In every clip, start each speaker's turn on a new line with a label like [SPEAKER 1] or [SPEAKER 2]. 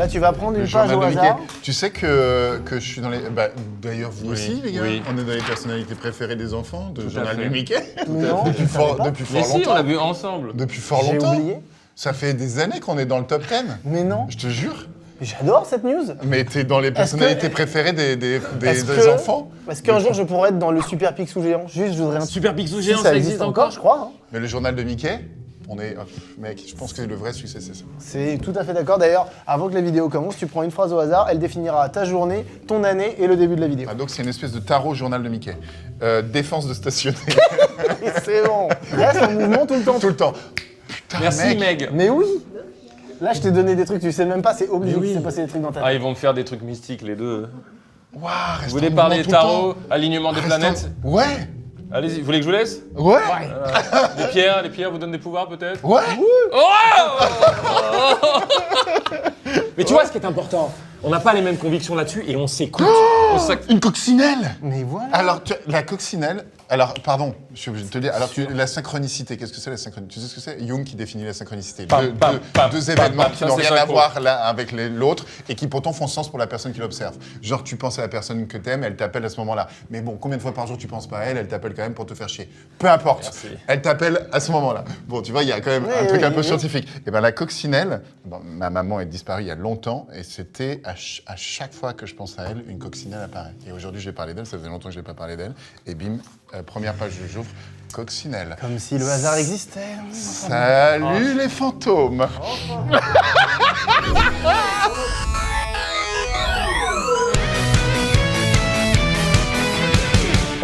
[SPEAKER 1] Là, tu vas prendre une
[SPEAKER 2] Le
[SPEAKER 1] page
[SPEAKER 2] journal
[SPEAKER 1] au
[SPEAKER 2] de Mickey.
[SPEAKER 1] hasard.
[SPEAKER 2] Tu sais que je suis dans les... Bah, d'ailleurs, vous
[SPEAKER 3] Oui,
[SPEAKER 2] aussi, les gars.
[SPEAKER 3] oui.
[SPEAKER 2] On est dans les personnalités préférées des enfants de
[SPEAKER 3] Tout à
[SPEAKER 2] journal
[SPEAKER 3] fait.
[SPEAKER 2] de Mickey.
[SPEAKER 1] Mais non,
[SPEAKER 2] Depuis
[SPEAKER 1] je
[SPEAKER 2] fort,
[SPEAKER 1] savais pas.
[SPEAKER 2] depuis
[SPEAKER 3] Mais
[SPEAKER 2] fort
[SPEAKER 3] si, on
[SPEAKER 2] longtemps.
[SPEAKER 3] l'a vu ensemble.
[SPEAKER 2] Depuis fort
[SPEAKER 1] J'ai
[SPEAKER 2] longtemps.
[SPEAKER 1] oublié.
[SPEAKER 2] Ça fait des années qu'on est dans le top 10.
[SPEAKER 1] Mais non.
[SPEAKER 2] Je te jure.
[SPEAKER 1] J'adore cette news.
[SPEAKER 2] Mais t'es dans les personnalités préférées des enfants.
[SPEAKER 1] Est-ce qu'un jour, je pourrais être dans le Super Picsou géant? Juste, je voudrais un
[SPEAKER 3] Super Picsou
[SPEAKER 1] Si
[SPEAKER 3] géant,
[SPEAKER 1] ça existe encore, je crois. Hein.
[SPEAKER 2] Mais le journal de Mickey, on est... oh, mec, je pense que le vrai succès, c'est ça.
[SPEAKER 1] C'est tout à fait d'accord. D'ailleurs, avant que la vidéo commence, tu prends une phrase au hasard, elle définira ta journée, ton année et le début de la vidéo.
[SPEAKER 2] Ah, donc c'est une espèce de tarot journal de Mickey. Défense de stationner.
[SPEAKER 1] Et c'est bon. Reste en mouvement tout le temps.
[SPEAKER 2] Tout le temps. Putain,
[SPEAKER 3] Merci
[SPEAKER 2] mec.
[SPEAKER 3] Meg.
[SPEAKER 1] Mais oui. Là, je t'ai donné des trucs, tu sais même pas, c'est obligé
[SPEAKER 3] Mais
[SPEAKER 1] qu'il
[SPEAKER 3] oui.
[SPEAKER 1] s'est passé des trucs dans ta
[SPEAKER 3] Ah,
[SPEAKER 1] tête.
[SPEAKER 3] ils vont me faire des trucs mystiques les deux.
[SPEAKER 2] Waouh, reste
[SPEAKER 3] Vous
[SPEAKER 2] en
[SPEAKER 3] voulez
[SPEAKER 2] mouvement
[SPEAKER 3] parler
[SPEAKER 2] tout le
[SPEAKER 3] tarot,
[SPEAKER 2] temps.
[SPEAKER 3] alignement des
[SPEAKER 2] Reste en-
[SPEAKER 3] planètes?
[SPEAKER 2] Ouais.
[SPEAKER 3] Allez-y, vous voulez que je vous laisse?
[SPEAKER 2] Ouais.
[SPEAKER 3] Les pierres vous donnent des pouvoirs peut-être?
[SPEAKER 2] Ouais.
[SPEAKER 4] Mais tu vois ce qui est important, on n'a pas les mêmes convictions là-dessus et on s'écoute.
[SPEAKER 2] Une coccinelle.
[SPEAKER 1] Mais voilà.
[SPEAKER 2] Alors, la coccinelle... Alors, pardon, je suis obligé de te dire. Alors, la synchronicité, qu'est-ce que c'est la synchronicité? Tu sais ce que c'est? Jung qui définit la synchronicité.
[SPEAKER 3] Pam, pam, pam,
[SPEAKER 2] Deux
[SPEAKER 3] pam,
[SPEAKER 2] événements
[SPEAKER 3] pam,
[SPEAKER 2] qui
[SPEAKER 3] ça,
[SPEAKER 2] n'ont
[SPEAKER 3] c'est
[SPEAKER 2] rien à
[SPEAKER 3] synchro.
[SPEAKER 2] voir l'un avec l'autre et qui pourtant font sens pour la personne qui l'observe. Genre, tu penses à la personne que t'aimes, elle t'appelle à ce moment-là. Mais bon, combien de fois par jour tu penses pas à elle, elle t'appelle quand même pour te faire chier. Peu importe,
[SPEAKER 3] Merci.
[SPEAKER 2] elle t'appelle à ce moment-là. Bon, tu vois, il y a quand même un truc un peu scientifique. Et ben la coccinelle, bon, ma maman est disparue il y a longtemps et c'était à chaque fois que je pense à elle, une coccinelle apparaît. Et aujourd'hui, j'ai parlé d'elle, ça faisait longtemps que je n'ai pas parlé d'elle. Et bim, première page du jour, coccinelle.
[SPEAKER 1] Comme si le hasard existait.
[SPEAKER 2] Salut les fantômes.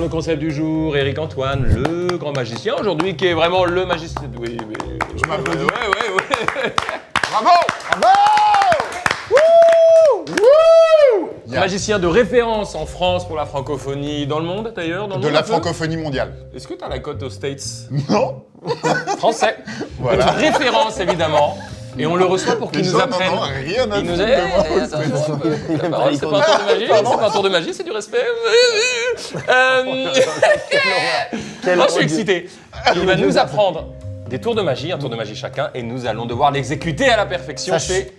[SPEAKER 3] Le concept du jour, Eric Antoine, le grand magicien aujourd'hui, qui est vraiment le magicien. Oui, oui.
[SPEAKER 2] Je m'applaudis.
[SPEAKER 3] Ouais.
[SPEAKER 2] Bravo. Yeah.
[SPEAKER 3] Magicien de référence en France pour la francophonie, dans le monde d'ailleurs. Dans le
[SPEAKER 2] De
[SPEAKER 3] monde,
[SPEAKER 2] la
[SPEAKER 3] un peu.
[SPEAKER 2] francophonie mondiale.
[SPEAKER 3] Est-ce que tu as la cote aux States?
[SPEAKER 2] Non.
[SPEAKER 3] Français.
[SPEAKER 2] Voilà.
[SPEAKER 3] Une référence évidemment. Et on le reçoit pour qu'il
[SPEAKER 2] Les
[SPEAKER 3] nous
[SPEAKER 2] gens
[SPEAKER 3] apprenne.
[SPEAKER 2] n'en ont rien à
[SPEAKER 3] Il nous
[SPEAKER 2] foutre
[SPEAKER 3] a...
[SPEAKER 2] de moi.
[SPEAKER 3] Attention,
[SPEAKER 1] Il aime
[SPEAKER 3] la
[SPEAKER 1] pas
[SPEAKER 3] parole,
[SPEAKER 1] les
[SPEAKER 3] c'est pas un tour de magie, c'est pas un tour de magie, c'est du respect.
[SPEAKER 1] Quel
[SPEAKER 3] Oh, je suis
[SPEAKER 1] odieux.
[SPEAKER 3] excité. Il va nous apprendre des tours de magie, un tour de magie chacun, et nous allons devoir l'exécuter à la perfection.
[SPEAKER 1] Ça,
[SPEAKER 3] C'est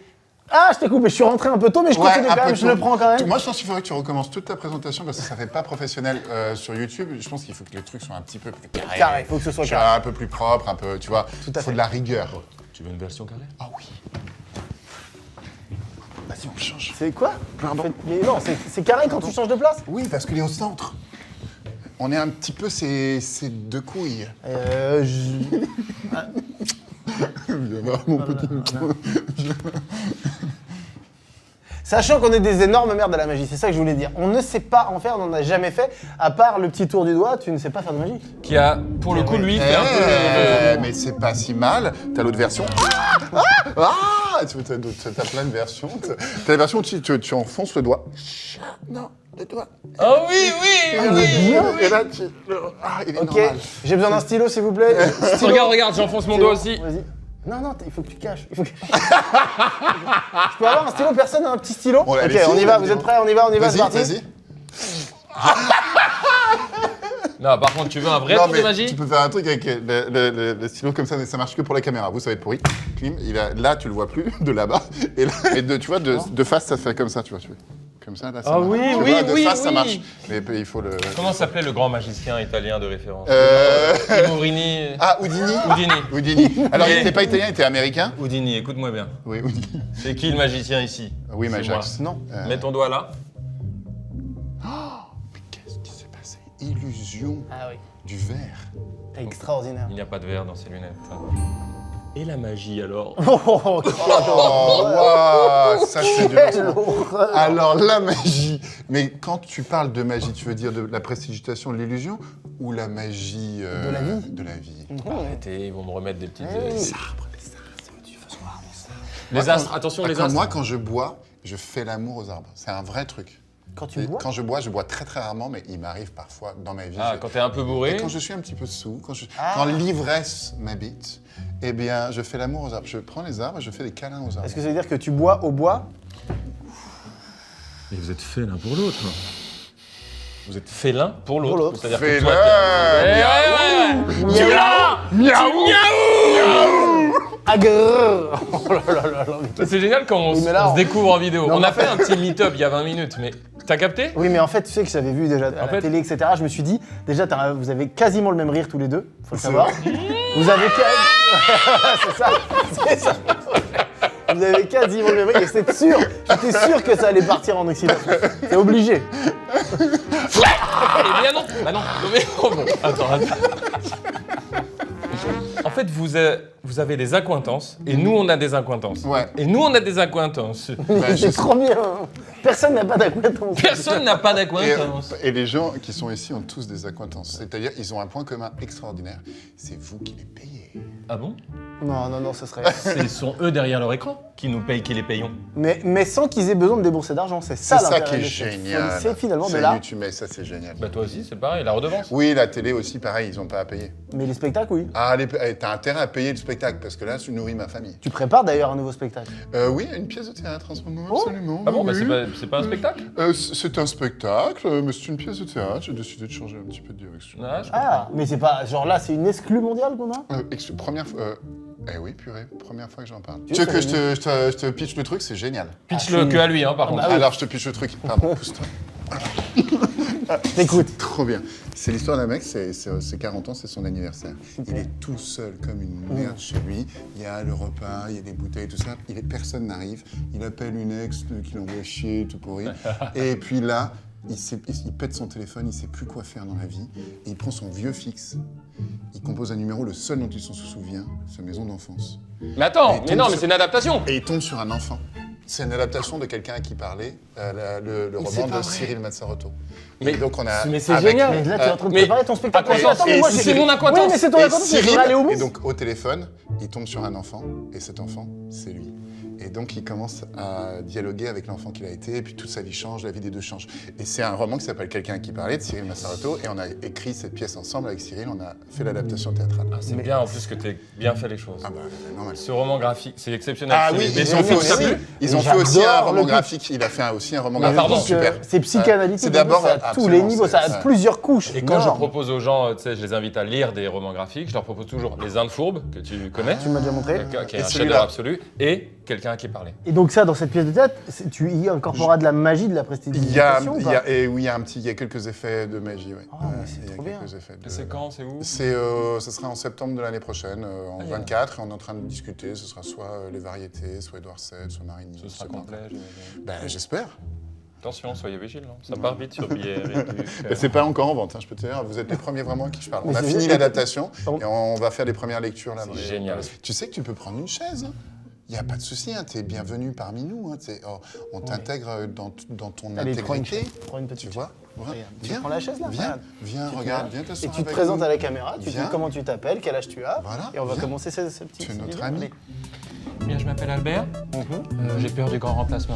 [SPEAKER 1] Ah, je t'ai coupé, je suis rentré un peu tôt, mais je continue
[SPEAKER 2] un
[SPEAKER 1] quand
[SPEAKER 2] peu
[SPEAKER 1] même, je
[SPEAKER 2] tôt.
[SPEAKER 1] le prends quand même.
[SPEAKER 2] Moi, je pense qu'il faudrait que tu recommences toute ta présentation parce que ça fait pas professionnel sur YouTube. Je pense qu'il faut que les trucs soient un petit peu plus carrés.
[SPEAKER 1] Carré, faut que ce soit
[SPEAKER 2] Tu vois,
[SPEAKER 1] carré.
[SPEAKER 2] un peu plus propre, un peu, tu vois.
[SPEAKER 1] Tout à
[SPEAKER 2] faut
[SPEAKER 1] fait.
[SPEAKER 2] de la rigueur.
[SPEAKER 3] Tu veux une version carrée?
[SPEAKER 2] Ah oui. Vas-y, on change.
[SPEAKER 1] C'est quoi? Mais non, c'est carré quand tu changes de place.
[SPEAKER 2] Oui, parce qu'il est au centre. On est un petit peu ces deux couilles. Viens voir mon petit.
[SPEAKER 1] Sachant qu'on est des énormes merdes à la magie, c'est ça que je voulais dire. On ne sait pas en faire, on n'en a jamais fait. À part le petit tour du doigt, tu ne sais pas faire de magie.
[SPEAKER 3] Qui a, pour le coup, lui, fait un peu...
[SPEAKER 2] Mais c'est pas si mal. T'as l'autre version. T'as plein de versions. T'as la version où tu enfonces le doigt. Non, le doigt.
[SPEAKER 3] Oh oui, oui.
[SPEAKER 2] Et là, il est
[SPEAKER 1] Ok,
[SPEAKER 2] normal.
[SPEAKER 1] j'ai besoin d'un stylo s'il vous plaît. Stylo.
[SPEAKER 3] Regarde, j'enfonce mon doigt aussi.
[SPEAKER 1] Vas-y. Non, il faut que tu caches. Je peux avoir un stylo? Personne n'a un petit stylo?
[SPEAKER 2] Bon,
[SPEAKER 1] ok,
[SPEAKER 2] allez,
[SPEAKER 1] on y va, vous êtes prêts? On y va, c'est
[SPEAKER 2] Vas-y,
[SPEAKER 1] parti.
[SPEAKER 2] vas-y.
[SPEAKER 3] Non, par contre, tu veux un vrai
[SPEAKER 2] Non,
[SPEAKER 3] tour de
[SPEAKER 2] mais
[SPEAKER 3] magie?
[SPEAKER 2] tu peux faire un truc avec le stylo comme ça, mais ça marche que pour la caméra. Vous, ça va être pourri. Clim, là, tu le vois plus de là-bas. Et là, tu vois, de face, ça fait comme ça, tu vois. Comme ça, là, ça marche.
[SPEAKER 3] oui,
[SPEAKER 2] Tu
[SPEAKER 3] oui,
[SPEAKER 2] vois, de
[SPEAKER 3] oui,
[SPEAKER 2] face, ça
[SPEAKER 3] oui.
[SPEAKER 2] marche. Mais il faut le...
[SPEAKER 3] Comment s'appelait le grand magicien italien de référence? Mourini.
[SPEAKER 2] Ah, Houdini.
[SPEAKER 3] Houdini.
[SPEAKER 2] Alors, il
[SPEAKER 3] Mais-
[SPEAKER 2] n'était pas italien, il était américain.
[SPEAKER 3] Houdini, écoute-moi bien.
[SPEAKER 2] Oui, Houdini.
[SPEAKER 3] C'est qui le magicien ici?
[SPEAKER 2] Oui,
[SPEAKER 3] C'est
[SPEAKER 2] Majax.
[SPEAKER 3] moi.
[SPEAKER 1] Non.
[SPEAKER 3] Mets ton doigt là.
[SPEAKER 2] Mais qu'est-ce qui s'est passé? Illusion
[SPEAKER 1] Ah oui.
[SPEAKER 2] du verre.
[SPEAKER 1] Extraordinaire.
[SPEAKER 3] Il n'y a pas de verre dans ces lunettes. Et la magie alors?
[SPEAKER 1] Oh,
[SPEAKER 2] Oh, waouh, ça c'est du
[SPEAKER 1] quelle
[SPEAKER 2] lancement.
[SPEAKER 1] horreur.
[SPEAKER 2] Alors, la magie. Mais quand tu parles de magie, tu veux dire de la prestidigitation, de l'illusion ou la magie
[SPEAKER 1] De la vie.
[SPEAKER 2] De la vie.
[SPEAKER 3] Arrêtez, ils vont me remettre des petites...
[SPEAKER 1] Oui.
[SPEAKER 3] Les astres, attention les astres.
[SPEAKER 2] Moi, quand je bois, je fais l'amour aux arbres. C'est un vrai truc.
[SPEAKER 1] Quand tu
[SPEAKER 2] Et
[SPEAKER 1] bois?
[SPEAKER 2] quand je bois très très rarement, mais il m'arrive parfois dans ma vie.
[SPEAKER 3] Ah, quand t'es un peu bourré.
[SPEAKER 2] Et quand je suis un petit peu sous, quand l'ivresse m'habite, eh bien, je fais l'amour aux arbres. Je prends les arbres et je fais des câlins aux arbres.
[SPEAKER 1] Est-ce que ça veut dire que tu bois au bois?
[SPEAKER 3] Mais vous êtes fait l'un pour l'autre. Vous êtes fait l'un pour
[SPEAKER 1] Pour
[SPEAKER 3] l'autre.
[SPEAKER 1] l'autre.
[SPEAKER 3] C'est-à-dire que
[SPEAKER 2] Fais-le.
[SPEAKER 3] toi, t'es... Ouais. Tu l'as!
[SPEAKER 2] Miaou.
[SPEAKER 3] Miaou!
[SPEAKER 1] Agrrr. Oh là là là là.
[SPEAKER 3] C'est génial quand on,
[SPEAKER 1] Oui, mais là,
[SPEAKER 3] on se découvre en vidéo.
[SPEAKER 1] Non,
[SPEAKER 3] on
[SPEAKER 1] mais
[SPEAKER 3] a
[SPEAKER 1] en
[SPEAKER 3] fait un petit meet-up il y a 20 minutes, mais t'as capté?
[SPEAKER 1] Oui, mais en fait, tu sais que j'avais vu déjà à la
[SPEAKER 3] fait-
[SPEAKER 1] télé, etc. Je me suis dit, déjà, vous avez quasiment le même rire tous les deux, faut le savoir.
[SPEAKER 2] vrai.
[SPEAKER 1] Vous avez c'est ça. Vous avez quasiment le même rire, et j'étais sûr que ça allait partir en oxydation. C'est obligé.
[SPEAKER 3] Eh bien non. Bah non. Non, mais oh, bon. Attends. En fait, vous avez des accointances et nous, on a des accointances.
[SPEAKER 2] Ouais.
[SPEAKER 3] Et nous, on a des accointances.
[SPEAKER 2] Bah,
[SPEAKER 1] C'est trop bien. Personne n'a pas d'acquaintance.
[SPEAKER 3] Personne n'a pas
[SPEAKER 2] Et,
[SPEAKER 3] d'accointance.
[SPEAKER 2] et les gens qui sont ici ont tous des accointances. C'est-à-dire, ils ont un point commun extraordinaire. C'est vous qui les payez.
[SPEAKER 3] Ah bon?
[SPEAKER 1] Non, ce serait.
[SPEAKER 3] Ce sont eux derrière leur écran qui nous payent, qui les payons.
[SPEAKER 1] Mais sans qu'ils aient besoin de débourser d'argent, c'est ça
[SPEAKER 2] C'est ça
[SPEAKER 1] l'intérêt
[SPEAKER 2] qui est
[SPEAKER 1] de cette
[SPEAKER 2] génial.
[SPEAKER 1] folie. C'est finalement de
[SPEAKER 2] C'est
[SPEAKER 1] là.
[SPEAKER 2] YouTube, mais ça, c'est génial.
[SPEAKER 3] Bah toi aussi, c'est pareil, la redevance.
[SPEAKER 2] Oui, la télé aussi, pareil, ils n'ont pas à payer.
[SPEAKER 1] Mais les spectacles, oui.
[SPEAKER 2] Ah, t'as intérêt à payer le spectacle, parce que là, tu nourris ma famille.
[SPEAKER 1] Tu prépares d'ailleurs un nouveau spectacle.
[SPEAKER 2] Oui, une pièce de théâtre en ce moment,
[SPEAKER 1] Oh.
[SPEAKER 2] absolument.
[SPEAKER 3] Ah bon, bah
[SPEAKER 2] oui.
[SPEAKER 3] c'est pas un spectacle?
[SPEAKER 2] C'est un spectacle, mais c'est une pièce de théâtre. J'ai décidé de changer un petit peu de direction.
[SPEAKER 3] Ah, je
[SPEAKER 1] Ah, mais c'est pas. Genre là, c'est une exclue mondiale qu'on a.
[SPEAKER 2] Première fois. Eh oui, purée, première fois que j'en parle.
[SPEAKER 1] Tu
[SPEAKER 2] Tu veux
[SPEAKER 1] sais,
[SPEAKER 2] que
[SPEAKER 1] ça
[SPEAKER 2] je te pitch le truc, c'est génial.
[SPEAKER 3] pitch-le que à lui, hein, par
[SPEAKER 1] Ah
[SPEAKER 3] contre.
[SPEAKER 1] bah oui.
[SPEAKER 2] Alors je te pitch le truc. Pardon, pousse-toi.
[SPEAKER 1] Écoute.
[SPEAKER 2] Trop bien. C'est l'histoire d'un mec, c'est 40 ans, c'est son anniversaire. Il est tout seul comme une merde chez lui. Il y a le repas, il y a des bouteilles, tout ça. Personne n'arrive. Il appelle une ex qui l'envoie chier, tout pourri. Et puis là, il pète son téléphone, il sait plus quoi faire dans la vie. Et il prend son vieux fixe. Il compose un numéro, le seul dont il s'en souvient, sa maison d'enfance.
[SPEAKER 3] Mais attends,
[SPEAKER 2] Et
[SPEAKER 3] mais non,
[SPEAKER 2] tombe
[SPEAKER 3] mais
[SPEAKER 2] sur-
[SPEAKER 3] c'est une adaptation.
[SPEAKER 2] Et il tombe sur un enfant. C'est une adaptation de quelqu'un à qui parlait, le
[SPEAKER 1] c'est
[SPEAKER 2] roman
[SPEAKER 1] pas
[SPEAKER 2] de
[SPEAKER 1] vrai.
[SPEAKER 2] Cyril Mazzaroto.
[SPEAKER 3] Mais-
[SPEAKER 2] Et donc on a.
[SPEAKER 3] mais c'est
[SPEAKER 2] avec-
[SPEAKER 3] génial.
[SPEAKER 1] Mais là, tu es en train de
[SPEAKER 3] mais-
[SPEAKER 1] préparer ton spectacle.
[SPEAKER 3] Attends,
[SPEAKER 1] mais moi,
[SPEAKER 3] c'est
[SPEAKER 1] j'ai-
[SPEAKER 3] mon acquaintance.
[SPEAKER 1] Oui, mais c'est ton
[SPEAKER 2] Et
[SPEAKER 1] acquaintance, mais
[SPEAKER 2] Cyril,
[SPEAKER 1] tu vas aller au bout.
[SPEAKER 2] et donc au téléphone, il tombe sur un enfant, et cet enfant, c'est lui. Et donc il commence à dialoguer avec l'enfant qu'il a été, et puis toute sa vie change, la vie des deux change. Et c'est un roman qui s'appelle Quelqu'un qui parlait, de Cyril Mazzaroto, et on a écrit cette pièce ensemble avec Cyril, on a fait l'adaptation théâtrale.
[SPEAKER 3] C'est bien en plus que tu aies bien fait les choses.
[SPEAKER 2] Ah bah, c'est normal.
[SPEAKER 3] Ce roman graphique, c'est exceptionnel.
[SPEAKER 2] Ah
[SPEAKER 3] C'est-
[SPEAKER 2] oui,
[SPEAKER 3] mais
[SPEAKER 2] ils
[SPEAKER 3] c'est
[SPEAKER 2] ont fait
[SPEAKER 3] tout ça
[SPEAKER 2] aussi,
[SPEAKER 3] plus.
[SPEAKER 2] ils ont fait aussi un
[SPEAKER 1] J'adore
[SPEAKER 2] roman
[SPEAKER 1] le pitch.
[SPEAKER 2] graphique, il a fait aussi un roman
[SPEAKER 3] Ah,
[SPEAKER 2] graphique
[SPEAKER 3] pardon.
[SPEAKER 2] super.
[SPEAKER 1] C'est psychanalytique.
[SPEAKER 2] C'est d'abord,
[SPEAKER 1] ça a tous les
[SPEAKER 2] absolument,
[SPEAKER 1] niveaux, ça a
[SPEAKER 2] c'est-
[SPEAKER 1] plusieurs couches.
[SPEAKER 3] Et quand je
[SPEAKER 1] énorme.
[SPEAKER 3] propose aux gens, tu sais, je les invite à lire des romans graphiques, je leur propose toujours Les Indes Fourbes, que tu connais,
[SPEAKER 1] Tu m'as déjà montré.
[SPEAKER 3] qui est
[SPEAKER 2] Et
[SPEAKER 3] un
[SPEAKER 2] celui-là.
[SPEAKER 3] chef-d'œuvre absolu, et Quelqu'un qui parlait.
[SPEAKER 1] Et donc ça, dans cette pièce de théâtre, tu y incorporeras de la magie, de la
[SPEAKER 2] Il y a,
[SPEAKER 1] prestidigitation ou pas
[SPEAKER 2] oui, il y a quelques effets de magie, oui.
[SPEAKER 1] Ah, mais c'est
[SPEAKER 2] il y a
[SPEAKER 1] trop bien.
[SPEAKER 2] quelques effets de-
[SPEAKER 3] C'est quand, c'est où?
[SPEAKER 2] Ce sera en septembre de l'année prochaine, en 24, et on est en train de discuter. Ce sera soit les variétés, soit Édouard VII, soit Marigny.
[SPEAKER 3] Ce sera
[SPEAKER 2] je sais pas
[SPEAKER 3] complet,
[SPEAKER 2] encore.
[SPEAKER 3] j'imagine.
[SPEAKER 2] Ben, j'espère.
[SPEAKER 3] Attention, soyez vigilants, ça part vite sur billets.
[SPEAKER 2] Ben, c'est pas encore en vente, hein, je peux te dire. Vous êtes les premiers vraiment à qui je parle.
[SPEAKER 1] Mais
[SPEAKER 2] On a
[SPEAKER 1] c'est
[SPEAKER 2] fini
[SPEAKER 1] génial.
[SPEAKER 2] l'adaptation
[SPEAKER 1] Pardon.
[SPEAKER 2] et on va faire les premières lectures là.
[SPEAKER 3] C'est génial.
[SPEAKER 2] Tu sais que tu peux prendre une chaise. Il n'y a pas de souci, hein, tu es bienvenu parmi nous. Hein, on t'intègre dans ton
[SPEAKER 1] Allez, prends une
[SPEAKER 2] intégrité.
[SPEAKER 1] chaise, prends une petite
[SPEAKER 2] Tu vois
[SPEAKER 1] Regarde, tu
[SPEAKER 2] Viens,
[SPEAKER 1] prends la chaise là,
[SPEAKER 2] viens,
[SPEAKER 1] regarde.
[SPEAKER 2] viens,
[SPEAKER 1] Tu
[SPEAKER 2] regarde,
[SPEAKER 1] viens,
[SPEAKER 2] viens t'asseoir
[SPEAKER 1] Et tu te
[SPEAKER 2] avec
[SPEAKER 1] présentes
[SPEAKER 2] nous.
[SPEAKER 1] à la caméra, tu dis
[SPEAKER 2] Viens.
[SPEAKER 1] comment tu t'appelles, quel âge tu as,
[SPEAKER 2] Voilà,
[SPEAKER 1] et on va
[SPEAKER 2] viens.
[SPEAKER 1] commencer ce petit.
[SPEAKER 2] Tu es notre
[SPEAKER 1] vidéo.
[SPEAKER 2] ami.
[SPEAKER 1] Allez.
[SPEAKER 3] Bien, je m'appelle Albert, j'ai peur du grand remplacement.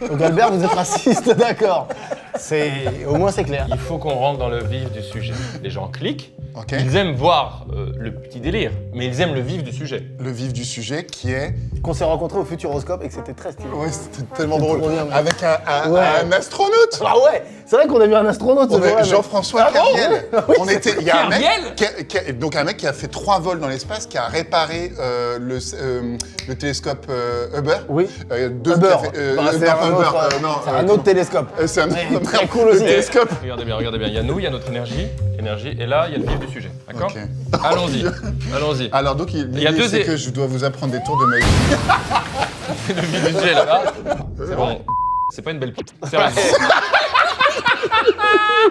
[SPEAKER 1] Donc Albert, vous êtes raciste, d'accord. Au moins c'est clair.
[SPEAKER 3] Il faut qu'on rentre dans le vif du sujet. Les gens cliquent,
[SPEAKER 2] Ok.
[SPEAKER 3] ils aiment voir le petit délire, mais ils aiment le vif du sujet.
[SPEAKER 2] Le vif du sujet qui est.
[SPEAKER 1] Qu'on s'est rencontrés au Futuroscope et que c'était très stylé.
[SPEAKER 2] Ouais, c'était tellement drôle.
[SPEAKER 1] trop bien, mec.
[SPEAKER 2] Avec
[SPEAKER 1] Ouais.
[SPEAKER 2] un astronaute.
[SPEAKER 1] Ah ouais, c'est vrai qu'on a vu un astronaute ce
[SPEAKER 2] On
[SPEAKER 1] jour-là,
[SPEAKER 2] est
[SPEAKER 1] mec.
[SPEAKER 2] Jean-François
[SPEAKER 1] Ah bon
[SPEAKER 2] Carriel.
[SPEAKER 1] Oui,
[SPEAKER 2] On était. Il y a un mec.
[SPEAKER 3] Carriel
[SPEAKER 2] Donc un mec qui a fait 3 vols dans l'espace, qui a réparé le télescope Hubble.
[SPEAKER 1] Oui.
[SPEAKER 2] Deux
[SPEAKER 1] Hubble.
[SPEAKER 2] qui a fait,
[SPEAKER 1] Bah, c'est
[SPEAKER 2] non,
[SPEAKER 1] un
[SPEAKER 2] Hubble,
[SPEAKER 1] autre,
[SPEAKER 2] non,
[SPEAKER 1] c'est un autre télescope.
[SPEAKER 2] C'est un
[SPEAKER 1] Ouais,
[SPEAKER 2] autre
[SPEAKER 1] très cool aussi.
[SPEAKER 2] Le télescope.
[SPEAKER 3] Regardez bien. Il y a nous, il y a notre énergie, et là, il y a le vif du sujet. D'accord?
[SPEAKER 2] Ok.
[SPEAKER 3] Allons-y.
[SPEAKER 2] Alors donc
[SPEAKER 3] y a
[SPEAKER 2] l'idée
[SPEAKER 3] deux
[SPEAKER 2] c'est
[SPEAKER 3] é-
[SPEAKER 2] que je dois vous apprendre des tours de magie.
[SPEAKER 3] Le vif du sujet là-bas. C'est bon. C'est pas une belle pute. Sérieusement.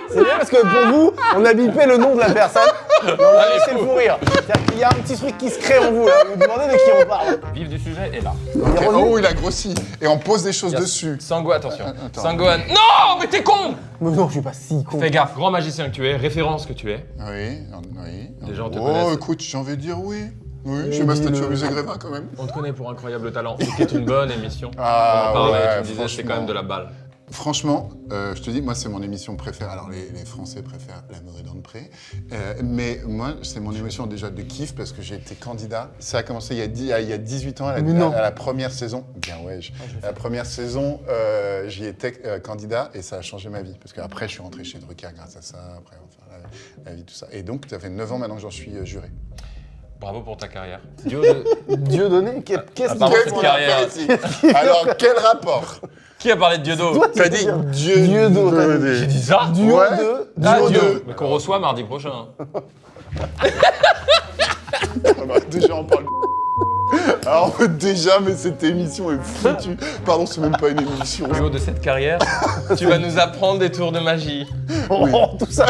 [SPEAKER 1] C'est bien parce que pour vous, on a bipé le nom de la personne. Et on a laissé le fou rire. C'est-à-dire qu'il y a un petit truc qui se crée en vous là. Vous vous demandez de qui on parle.
[SPEAKER 3] Le vif du sujet est là.
[SPEAKER 2] Ok.
[SPEAKER 1] est revenu.
[SPEAKER 2] Oh il a grossi. Et on pose des choses
[SPEAKER 3] Il y a
[SPEAKER 2] dessus.
[SPEAKER 3] Sango, attention.
[SPEAKER 2] Attends.
[SPEAKER 3] Sangohan. Non, mais t'es con!
[SPEAKER 1] Mais non, je suis pas si con.
[SPEAKER 3] Fais gaffe, grand magicien que tu es, référence que tu es.
[SPEAKER 2] Oui.
[SPEAKER 3] Les gens te
[SPEAKER 2] Oh
[SPEAKER 3] connaissent.
[SPEAKER 2] écoute, j'ai envie de dire oui. Oui,
[SPEAKER 1] Et
[SPEAKER 2] j'ai ma statue
[SPEAKER 1] dis-le.
[SPEAKER 2] au musée Grévin quand même.
[SPEAKER 3] On te connaît pour incroyable talent, ce qui est une bonne émission.
[SPEAKER 2] Ah,
[SPEAKER 3] on en parlait,
[SPEAKER 2] ouais,
[SPEAKER 3] tu me disais c'est quand
[SPEAKER 2] franchement.
[SPEAKER 3] même de la balle.
[SPEAKER 2] Franchement, je te dis, moi, c'est mon émission préférée. Alors, les Français préfèrent L'amour est dans le pré. Mais moi, c'est mon émission déjà de kiff parce que j'ai été candidat. Ça a commencé il y a 18 ans à
[SPEAKER 1] Mais non.
[SPEAKER 2] la première saison. Bien, ouais. La première saison, j'y étais candidat et ça a changé ma vie. Parce qu'après, je suis rentré chez Drucker grâce à ça. Après, enfin, la vie, tout ça. Et donc, ça fait 9 ans maintenant que j'en suis juré.
[SPEAKER 3] Bravo pour ta carrière.
[SPEAKER 1] Dieu donné, qu'est-ce
[SPEAKER 3] pardon,
[SPEAKER 1] qu'il
[SPEAKER 3] cette
[SPEAKER 2] qu'on a
[SPEAKER 3] carrière.
[SPEAKER 2] fait ici Alors, quel rapport?
[SPEAKER 3] Qui a parlé de Diodo?
[SPEAKER 1] Toi,
[SPEAKER 2] T'as dit Dieu
[SPEAKER 1] Dieudo, t'as dit.
[SPEAKER 3] J'ai dit ça?
[SPEAKER 1] Duo
[SPEAKER 2] Ouais.
[SPEAKER 1] de...
[SPEAKER 3] Ah,
[SPEAKER 2] Duo
[SPEAKER 3] Dieu.
[SPEAKER 2] de-
[SPEAKER 3] Mais qu'on reçoit mardi prochain.
[SPEAKER 2] Déjà, on parle. Alors, déjà, mais cette émission est foutue. Pardon, c'est même pas une émission.
[SPEAKER 3] Du haut de cette carrière, tu vas nous apprendre des tours de magie.
[SPEAKER 1] Oh, tout ça.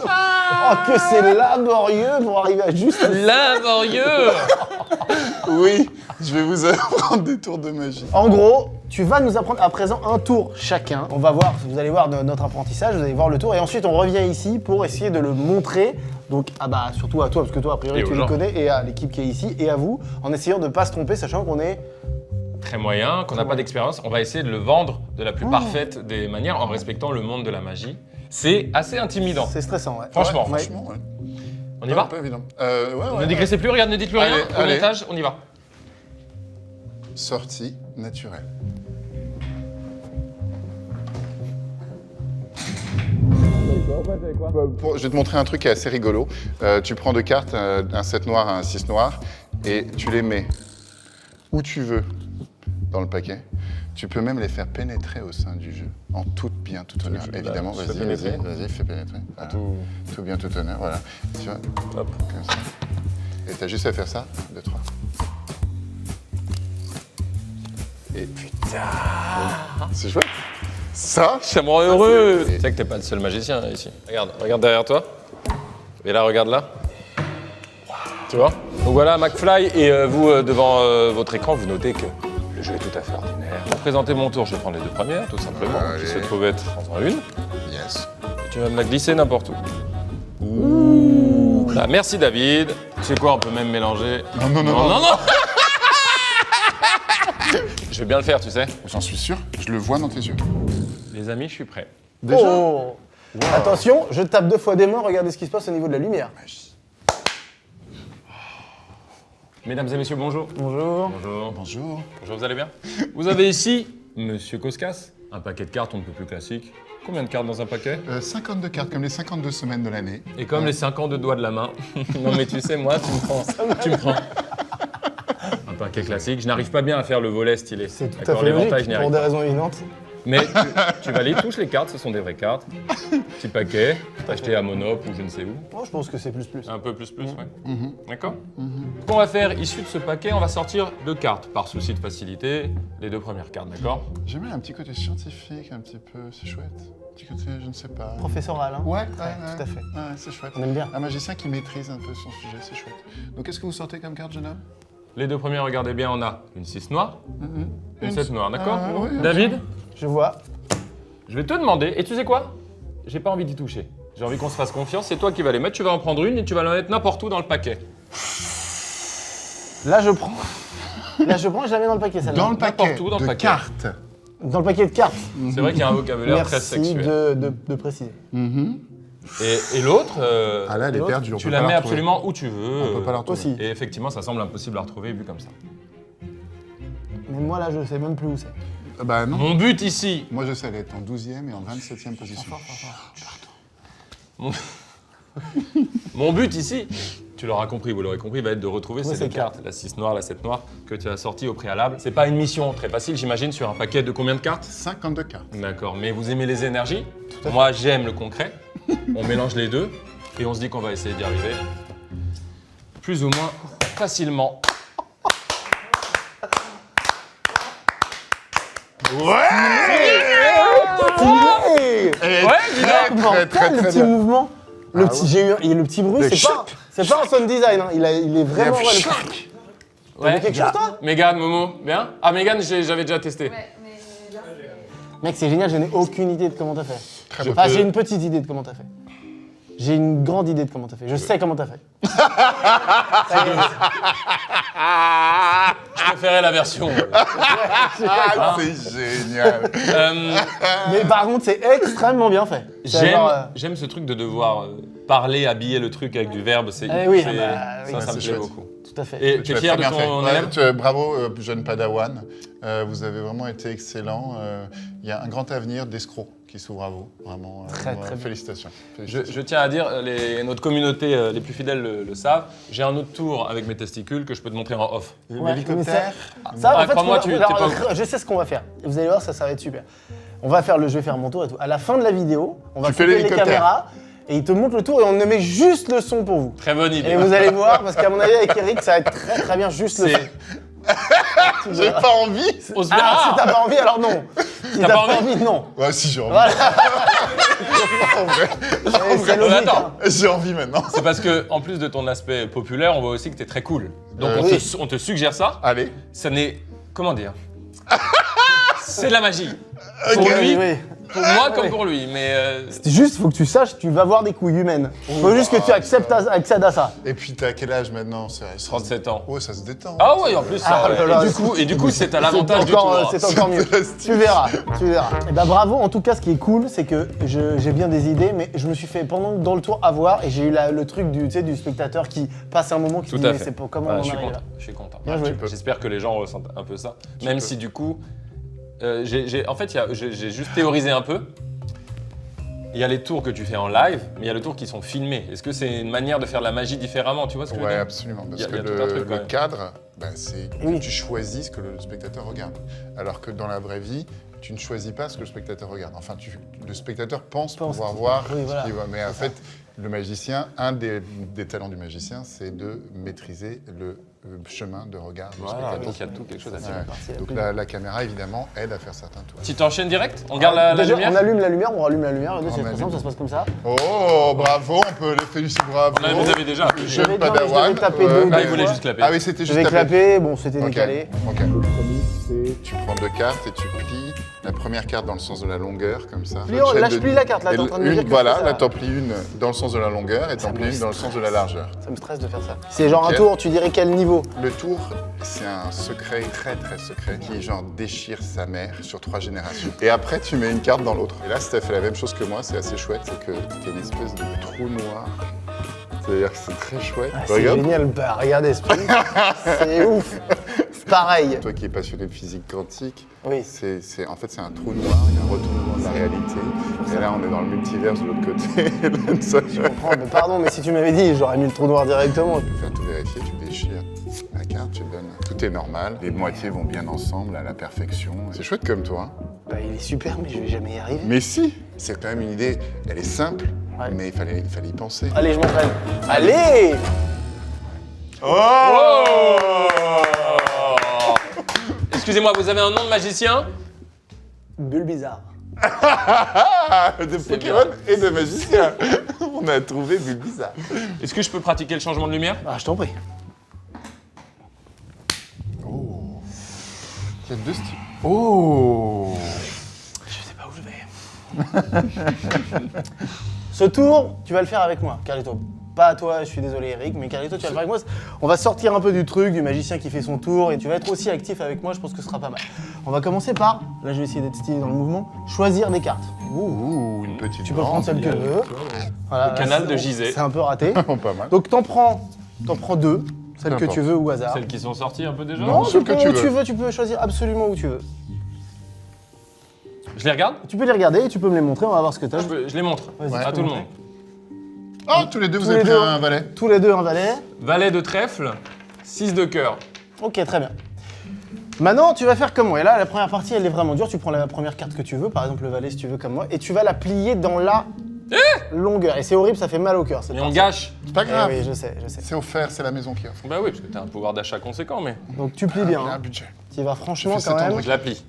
[SPEAKER 1] Oh, que c'est laborieux pour arriver à juste...
[SPEAKER 3] Laborieux!
[SPEAKER 2] Oui, je vais vous apprendre des tours de magie.
[SPEAKER 1] En gros, tu vas nous apprendre à présent un tour chacun. On va voir, vous allez voir notre apprentissage, vous allez voir le tour, et ensuite on revient ici pour essayer de le montrer. Donc, surtout à toi, parce que toi, a priori,
[SPEAKER 3] Et
[SPEAKER 1] tu
[SPEAKER 3] aux
[SPEAKER 1] le
[SPEAKER 3] gens.
[SPEAKER 1] connais, et à l'équipe qui est ici, et à vous, en essayant de ne pas se tromper, sachant qu'on est...
[SPEAKER 3] Très moyen, qu'on n'a pas d'expérience. On va essayer de le vendre de la plus parfaite des manières en respectant le monde de la magie. C'est assez intimidant.
[SPEAKER 1] C'est stressant, ouais.
[SPEAKER 3] Franchement.
[SPEAKER 1] Ouais.
[SPEAKER 2] Franchement, ouais.
[SPEAKER 3] On y va?
[SPEAKER 2] Pas évident. Ouais.
[SPEAKER 3] Ne dégraissez plus, regarde, ne dites plus rien.
[SPEAKER 2] Allez,
[SPEAKER 3] Au
[SPEAKER 2] allez.
[SPEAKER 3] montage, on y va.
[SPEAKER 2] Sortie naturelle. Je vais te montrer un truc qui est assez rigolo. Tu prends deux cartes, un 7 noir et un 6 noir, et tu les mets où tu veux dans le paquet. Tu peux même les faire pénétrer au sein du jeu, en tout bien, tout honneur.
[SPEAKER 3] je-
[SPEAKER 2] Évidemment,
[SPEAKER 3] je fais
[SPEAKER 2] vas-y,
[SPEAKER 3] pénétrer.
[SPEAKER 2] vas-y, fais pénétrer. Voilà. Tout bien, tout honneur, voilà. Tu vois,
[SPEAKER 3] Hop.
[SPEAKER 2] comme ça. Et t'as juste à faire ça, 2, 3. Et putain, c'est chouette. Ça,
[SPEAKER 3] Ça me rend heureux. Tu sais que t'es pas le seul magicien ici. Regarde derrière toi. Et là, regarde là. Tu vois? Donc voilà, McFly, et vous, devant votre écran, vous notez que le jeu est tout à fait ordinaire. Pour présenter mon tour, je vais prendre les deux premières, tout simplement, qui se trouvent être en une.
[SPEAKER 2] yes.
[SPEAKER 3] Et tu vas me la glisser n'importe où. Ouh. Là, merci David. Tu sais quoi, on peut même mélanger.
[SPEAKER 2] Non.
[SPEAKER 3] non. Je vais bien le faire, tu sais.
[SPEAKER 2] J'en suis sûr, je le vois dans tes yeux.
[SPEAKER 3] Les amis, je suis prêt.
[SPEAKER 2] Déjà
[SPEAKER 1] Oh. Attention, je tape 2 fois des mains, regardez ce qui se passe au niveau de la lumière.
[SPEAKER 3] Mesdames et messieurs, bonjour.
[SPEAKER 1] Bonjour.
[SPEAKER 3] Bonjour.
[SPEAKER 2] Bonjour.
[SPEAKER 3] Bonjour, vous allez bien? Vous avez ici, Monsieur Koskas, un paquet de cartes, on ne peut plus classique. Combien de cartes dans un paquet?
[SPEAKER 2] 52 cartes, comme les 52 semaines de l'année.
[SPEAKER 3] Et comme les 52 doigts de la main. Non mais tu sais, moi, tu me prends. Un paquet classique. Je n'arrive pas bien à faire le volet stylé.
[SPEAKER 1] C'est tout à
[SPEAKER 3] D'accord,
[SPEAKER 1] fait
[SPEAKER 3] l'éventail,
[SPEAKER 1] logique,
[SPEAKER 3] je n'y
[SPEAKER 1] pour
[SPEAKER 3] arrive
[SPEAKER 1] des
[SPEAKER 3] pas.
[SPEAKER 1] raisons évidentes.
[SPEAKER 3] Mais tu vas les touches les cartes, ce sont des vraies cartes. Petit paquet, acheté à Monop ou je ne sais où.
[SPEAKER 1] Moi, je pense que c'est plus.
[SPEAKER 3] Un peu plus, ouais. D'accord. Ce qu'on va faire, issu de ce paquet, on va sortir 2 cartes, par souci de facilité, les 2 premières cartes, d'accord?
[SPEAKER 2] J'aime bien un petit côté scientifique, un petit peu, c'est chouette. Un petit côté, je ne sais pas.
[SPEAKER 1] Professoral, hein.
[SPEAKER 2] Ouais,
[SPEAKER 1] tout à fait.
[SPEAKER 2] Ouais, c'est chouette.
[SPEAKER 1] On aime bien.
[SPEAKER 2] Un magicien qui maîtrise un peu son sujet, c'est chouette. Donc, qu'est-ce que vous sortez comme carte, jeune homme?
[SPEAKER 3] Les 2 premières, regardez bien, on a une 6 noire, une 7 noire, d'accord?
[SPEAKER 2] Ah, oui,
[SPEAKER 3] David,
[SPEAKER 1] Je vois.
[SPEAKER 3] je vais te demander, et tu sais quoi? J'ai pas envie d'y toucher. J'ai envie qu'on se fasse confiance, c'est toi qui vas les mettre, tu vas en prendre une et tu vas la mettre n'importe où dans le paquet.
[SPEAKER 1] Là, je prends. Là, je prends et je la mets dans le paquet, celle-là.
[SPEAKER 2] Dans le paquet
[SPEAKER 3] N'importe où dans le
[SPEAKER 2] de
[SPEAKER 3] paquet.
[SPEAKER 2] cartes.
[SPEAKER 1] Dans le paquet de cartes.
[SPEAKER 3] C'est vrai qu'il y a un vocabulaire très
[SPEAKER 1] Merci
[SPEAKER 3] sexuel.
[SPEAKER 1] de préciser.
[SPEAKER 3] Et l'autre,
[SPEAKER 2] Ah là, elle est
[SPEAKER 1] l'autre,
[SPEAKER 2] perdue, on
[SPEAKER 3] tu
[SPEAKER 2] peut
[SPEAKER 3] la
[SPEAKER 2] pas
[SPEAKER 3] mets
[SPEAKER 2] la retrouver.
[SPEAKER 3] absolument où tu veux.
[SPEAKER 2] On peut pas la retrouver.
[SPEAKER 1] Aussi.
[SPEAKER 3] Et effectivement, ça semble impossible à retrouver vu comme ça.
[SPEAKER 1] Mais moi, là, je sais même plus où c'est.
[SPEAKER 2] Bah non.
[SPEAKER 3] Mon but ici,
[SPEAKER 2] Moi, je sais, elle est en 12e et en 27e position.
[SPEAKER 3] mon but ici, tu l'auras compris, vous l'aurez compris, va être de retrouver ces
[SPEAKER 1] c'est
[SPEAKER 3] deux cartes, la 6 noire, la 7 noire, que tu as sorties au préalable. C'est pas une mission très facile, j'imagine, sur un paquet de combien de cartes?
[SPEAKER 2] 52 cartes.
[SPEAKER 3] D'accord, mais vous aimez les énergies? Moi, j'aime le concret. On mélange les deux et on se dit qu'on va essayer d'y arriver plus ou moins facilement.
[SPEAKER 1] Stylé.
[SPEAKER 3] Ouais, dis donc.
[SPEAKER 2] Très, très,
[SPEAKER 1] le
[SPEAKER 2] très
[SPEAKER 1] petit
[SPEAKER 2] bien.
[SPEAKER 1] mouvement. Le petit, j'ai eu, et le petit bruit,
[SPEAKER 2] Le
[SPEAKER 1] c'est pas un sound design, hein. Il est vraiment.
[SPEAKER 2] Il y a
[SPEAKER 1] ouais, le-
[SPEAKER 2] choc.
[SPEAKER 3] Ouais.
[SPEAKER 1] quelque chose, toi?
[SPEAKER 3] Mégane, Momo, bien? Ah, Mégane, j'avais déjà testé.
[SPEAKER 5] Ouais, mais là,
[SPEAKER 1] Mec, c'est génial, je n'ai aucune idée de comment t'as fait.
[SPEAKER 2] Très beau.
[SPEAKER 1] Enfin, j'ai une petite idée de comment t'as fait. J'ai une grande idée de comment t'as fait. Je sais comment t'as fait. Ça y est.
[SPEAKER 3] Je préférais la version.
[SPEAKER 2] Ah, c'est génial.
[SPEAKER 1] Mais par contre, c'est extrêmement bien fait. C'est genre,
[SPEAKER 3] J'aime ce truc de devoir parler, habiller le truc avec du verbe. C'est,
[SPEAKER 1] Eh oui,
[SPEAKER 3] c'est-
[SPEAKER 1] ah bah, oui.
[SPEAKER 3] ça
[SPEAKER 2] Ouais,
[SPEAKER 3] me
[SPEAKER 2] c'est
[SPEAKER 3] plaît
[SPEAKER 2] chouette.
[SPEAKER 3] beaucoup.
[SPEAKER 1] Tout à fait.
[SPEAKER 3] Et
[SPEAKER 2] Tu
[SPEAKER 3] t'es
[SPEAKER 2] l'as
[SPEAKER 3] fier
[SPEAKER 2] très
[SPEAKER 3] de
[SPEAKER 2] bien fait.
[SPEAKER 3] ton
[SPEAKER 2] Ouais,
[SPEAKER 3] élève?
[SPEAKER 2] bravo, jeune Padawan. Vous avez vraiment été excellent. Il y a un grand avenir d'escrocs qui s'ouvre à vous. Vraiment.
[SPEAKER 1] Très, très bien.
[SPEAKER 2] Félicitations.
[SPEAKER 3] Je tiens à dire, notre communauté, les plus fidèles le savent, j'ai un autre tour avec mes testicules que je peux te montrer en off.
[SPEAKER 1] Ouais,
[SPEAKER 2] L'hélicoptère.
[SPEAKER 1] Ça, en fait,
[SPEAKER 3] crois-moi,
[SPEAKER 1] ce qu'on
[SPEAKER 3] tu-
[SPEAKER 1] va-
[SPEAKER 3] t'es
[SPEAKER 1] alors,
[SPEAKER 3] pas-
[SPEAKER 1] je sais ce qu'on va faire. Vous allez voir, ça va être super. On va faire je vais faire mon tour et tout. À la fin de la vidéo, on va
[SPEAKER 2] Tu fais
[SPEAKER 1] couper les
[SPEAKER 2] l'hélicoptère.
[SPEAKER 1] caméras et il te montre le tour et on ne met juste le son pour vous.
[SPEAKER 3] Très bonne idée.
[SPEAKER 1] Et vous allez voir, parce qu'à mon avis, avec Eric, ça va être très très bien juste le son.
[SPEAKER 3] C'est-
[SPEAKER 2] J'ai pas envie.
[SPEAKER 3] On se
[SPEAKER 1] Ah,
[SPEAKER 3] verra.
[SPEAKER 1] si t'as pas envie, alors non. Si
[SPEAKER 3] T'as
[SPEAKER 1] t'as
[SPEAKER 3] pas
[SPEAKER 1] pas
[SPEAKER 3] envie
[SPEAKER 1] envie, non.
[SPEAKER 2] Ouais, si j'ai envie.
[SPEAKER 1] Voilà.
[SPEAKER 2] En vrai,
[SPEAKER 1] C'est
[SPEAKER 3] Non, mais
[SPEAKER 1] logique,
[SPEAKER 3] attends.
[SPEAKER 1] hein.
[SPEAKER 2] j'ai envie maintenant.
[SPEAKER 3] C'est parce que, en plus de ton aspect populaire, on voit aussi que t'es très cool. Donc
[SPEAKER 2] Oui.
[SPEAKER 3] on te suggère ça.
[SPEAKER 2] Allez.
[SPEAKER 3] Ça n'est. Comment dire? C'est de la magie.
[SPEAKER 2] Ok.
[SPEAKER 3] Pour lui,
[SPEAKER 1] Oui.
[SPEAKER 3] pour moi comme
[SPEAKER 1] Oui.
[SPEAKER 3] pour lui. Mais
[SPEAKER 1] C'est juste, faut que tu saches, tu vas voir des couilles humaines. Faut juste que tu accèdes à ça.
[SPEAKER 2] Et puis t'as quel âge maintenant?
[SPEAKER 3] 37 ans.
[SPEAKER 2] Oh, ça se détend.
[SPEAKER 3] Ah ouais, en plus, ça,
[SPEAKER 1] Ah,
[SPEAKER 3] ouais.
[SPEAKER 1] là, là,
[SPEAKER 3] et du coup, c'est à l'avantage du tour.
[SPEAKER 1] C'est encore mieux. Tu verras, tu verras. Et bah bravo, en tout cas, ce qui est cool, c'est que j'ai bien des idées, mais je me suis fait dans le tour avoir et j'ai eu le truc du spectateur qui passe un moment qui
[SPEAKER 3] Tout
[SPEAKER 1] dit
[SPEAKER 3] à
[SPEAKER 1] mais
[SPEAKER 3] fait.
[SPEAKER 1] c'est pour comment
[SPEAKER 3] Ouais,
[SPEAKER 1] on
[SPEAKER 3] je
[SPEAKER 1] en
[SPEAKER 3] suis
[SPEAKER 1] arrive
[SPEAKER 3] content.
[SPEAKER 1] là.
[SPEAKER 3] Je suis content.
[SPEAKER 1] Bien joué.
[SPEAKER 3] J'espère que les gens ressentent un peu ça.
[SPEAKER 2] Tu
[SPEAKER 3] Même
[SPEAKER 2] peux.
[SPEAKER 3] si du coup, en fait, j'ai juste théorisé un peu. Il y a les tours que tu fais en live, mais il y a les tours qui sont filmés. Est-ce que c'est une manière de faire de la magie différemment? Tu vois ce que je veux
[SPEAKER 2] Ouais,
[SPEAKER 3] dire?
[SPEAKER 2] absolument. Parce
[SPEAKER 3] Il y a
[SPEAKER 2] que
[SPEAKER 3] tout un truc, quand
[SPEAKER 2] le
[SPEAKER 3] même.
[SPEAKER 2] cadre, ben, c'est
[SPEAKER 1] Oui.
[SPEAKER 2] tu choisis ce que le spectateur regarde. Alors que dans la vraie vie, tu ne choisis pas ce que le spectateur regarde. Enfin, le spectateur pense pouvoir voir
[SPEAKER 1] Oui, voilà.
[SPEAKER 2] ce qu'il voit. Mais en fait, le magicien, un des talents du magicien, c'est de maîtriser le chemin de regard du
[SPEAKER 3] Voilà,
[SPEAKER 2] spectateur.
[SPEAKER 3] donc il y a tout quelque chose à dire.
[SPEAKER 2] Ouais.
[SPEAKER 1] partie la
[SPEAKER 2] Donc
[SPEAKER 1] plus-
[SPEAKER 2] la caméra, évidemment, aide à faire certains tours.
[SPEAKER 3] Tu t'enchaînes direct? On garde la
[SPEAKER 1] Déjà,
[SPEAKER 3] lumière?
[SPEAKER 1] on allume la lumière, on rallume la lumière. C'est
[SPEAKER 2] On
[SPEAKER 1] très
[SPEAKER 2] allume.
[SPEAKER 1] simple, ça se passe comme ça.
[SPEAKER 2] Oh, bravo, on peut les féliciter, bravo.
[SPEAKER 3] Ah, vous avez déjà.
[SPEAKER 1] Je
[SPEAKER 2] Jeune
[SPEAKER 1] vais- non, mais je
[SPEAKER 2] Padawan.
[SPEAKER 1] devais taper deux,
[SPEAKER 3] Ah,
[SPEAKER 1] deux
[SPEAKER 3] il voulait
[SPEAKER 1] fois.
[SPEAKER 3] juste clapper.
[SPEAKER 2] Ah oui, c'était
[SPEAKER 1] Je
[SPEAKER 2] juste
[SPEAKER 1] vais
[SPEAKER 2] tapé.
[SPEAKER 1] clapper, bon, c'était
[SPEAKER 2] Ok,
[SPEAKER 1] décalé.
[SPEAKER 2] ok. Le premier, c'est tu prends deux cartes et tu plies la première carte dans le sens de la longueur, comme ça.
[SPEAKER 1] Plie, là, je plie la carte, là, t'es en train de me dire que je
[SPEAKER 2] Voilà,
[SPEAKER 1] fais ça.
[SPEAKER 2] là, t'en plies une dans le sens de la longueur et t'en plies une dans le sens de la largeur.
[SPEAKER 1] Ça me stresse de faire ça. C'est genre
[SPEAKER 2] Ok.
[SPEAKER 1] un tour, tu dirais quel niveau?
[SPEAKER 2] Le tour, c'est un secret très très secret qui genre déchire sa mère sur 3 générations. Et après, tu mets une carte dans l'autre. Et là, si t'as fait la même chose que moi, c'est assez chouette, c'est que t'as une espèce de trou noir. C'est-à-dire que c'est très chouette.
[SPEAKER 1] Ah, c'est
[SPEAKER 2] Regarde.
[SPEAKER 1] génial, bah regardez ce truc. C'est ouf. C'est pareil.
[SPEAKER 2] Toi qui es passionné de physique quantique,
[SPEAKER 1] Oui.
[SPEAKER 2] en fait c'est un trou noir, il y a un retournement de la réalité. Et là on est dans le multiverse de l'autre côté. Ça,
[SPEAKER 1] Je comprends, mais pardon, mais si tu m'avais dit, j'aurais mis le trou noir directement.
[SPEAKER 2] Tu peux faire tout vérifier, tu déchires la carte, tu donnes. Tout est normal, les moitiés vont bien ensemble à la perfection. C'est chouette comme toi. Hein.
[SPEAKER 1] Bah il est super, mais je vais jamais y arriver.
[SPEAKER 2] Mais si, c'est quand même une idée, elle est simple,
[SPEAKER 1] Ouais.
[SPEAKER 2] mais il fallait y penser.
[SPEAKER 1] Allez, je m'entraîne. Allez!
[SPEAKER 3] Excusez-moi, vous avez un nom de magicien?
[SPEAKER 1] Bulle bizarre.
[SPEAKER 2] De Pokémon et de magicien. On a trouvé Bulbizarre.
[SPEAKER 3] Est-ce que je peux pratiquer le changement de lumière?
[SPEAKER 1] Ah, je t'en prie.
[SPEAKER 2] Il y a deux styles. Oh!
[SPEAKER 1] Je sais pas où je vais. Ce tour, tu vas le faire avec moi, Carlito. Pas à toi, je suis désolé Eric, mais Carlito, tu vas le faire avec moi. On va sortir un peu du truc, du magicien qui fait son tour, et tu vas être aussi actif avec moi, je pense que ce sera pas mal. On va commencer par, là je vais essayer d'être stylé dans le mouvement, choisir des cartes.
[SPEAKER 2] Ouh, une petite
[SPEAKER 1] Tu peux prendre celle que tu veux. Voilà, là,
[SPEAKER 3] canal
[SPEAKER 1] c'est-
[SPEAKER 3] de Gizeh.
[SPEAKER 1] C'est un peu raté.
[SPEAKER 2] Pas mal.
[SPEAKER 1] Donc t'en prends deux, celles que
[SPEAKER 2] N'importe.
[SPEAKER 1] tu veux au hasard.
[SPEAKER 3] Celles qui sont sorties un peu déjà?
[SPEAKER 1] Non,
[SPEAKER 2] celles
[SPEAKER 1] tu
[SPEAKER 2] que
[SPEAKER 1] peux
[SPEAKER 2] tu
[SPEAKER 1] où
[SPEAKER 2] veux.
[SPEAKER 1] tu veux, tu peux choisir absolument où tu veux.
[SPEAKER 3] Je les regarde?
[SPEAKER 1] Tu peux les regarder et tu peux me les montrer, on va voir ce que t'as.
[SPEAKER 3] Je les montre
[SPEAKER 1] Vas-y,
[SPEAKER 3] à
[SPEAKER 1] tu
[SPEAKER 3] tout le
[SPEAKER 1] peux
[SPEAKER 3] monde.
[SPEAKER 2] Oh, tous les deux, vous
[SPEAKER 1] Tous
[SPEAKER 2] avez
[SPEAKER 1] les
[SPEAKER 2] pris
[SPEAKER 1] deux.
[SPEAKER 2] un valet.
[SPEAKER 1] Tous les deux un valet.
[SPEAKER 3] Valet de trèfle, 6 de cœur.
[SPEAKER 1] Ok, très bien. Maintenant, tu vas faire comme moi. Et là, la première partie, elle est vraiment dure. Tu prends la première carte que tu veux, par exemple le valet si tu veux comme moi, et tu vas la plier dans la longueur. Et c'est horrible, ça fait mal au cœur. cette
[SPEAKER 3] Et on
[SPEAKER 1] partie.
[SPEAKER 3] gâche.
[SPEAKER 2] C'est pas
[SPEAKER 1] Eh
[SPEAKER 2] grave.
[SPEAKER 1] oui, je sais, je sais.
[SPEAKER 2] C'est offert, c'est la maison qui offre.
[SPEAKER 3] Bah oui, parce que t'as un pouvoir d'achat conséquent, mais
[SPEAKER 1] Donc tu plies bien.
[SPEAKER 2] Il y a un
[SPEAKER 1] Hein.
[SPEAKER 2] budget.
[SPEAKER 1] Tu y vas franchement
[SPEAKER 2] Je fais
[SPEAKER 1] quand
[SPEAKER 2] cet
[SPEAKER 1] même.
[SPEAKER 3] je la plie.